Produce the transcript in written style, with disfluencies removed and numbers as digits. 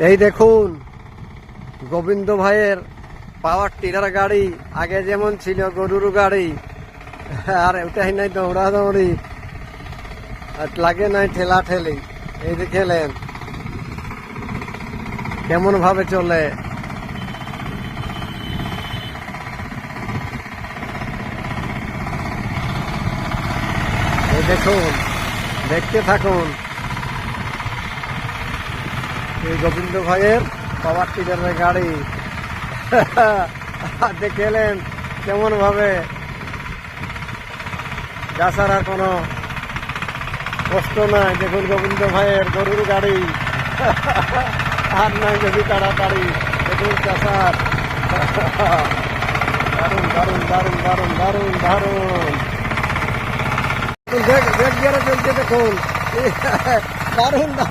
এই দেখুন গোবিন্দ ভাইয়ের পাওয়ার টিলার গাড়ি, আগে যেমন ছিল গরুর গাড়ি, আর ওটাই নাই দৌড়াদৌড়ি, আর লাগে নাই ঠেলা ঠেলি। এই দেখলেন কেমন ভাবে চলে। এই দেখুন, দেখতে থাকুন এই গোবিন্দ ভাইয়ের পাওয়ার টিলারের গাড়ি। দেখলেন কেমন ভাবে গাছার আর কোনো কষ্ট নাই। দেখুন গোবিন্দ ভাইয়ের গরুর গাড়ি, আর নাই যদি তাড়াতাড়ি। দেখুন চাষার, দারুন দারুন দারুন দারুন দারুন দারুন। দেখ গিয়ারে চলছে, দেখুন দারুন দারুন।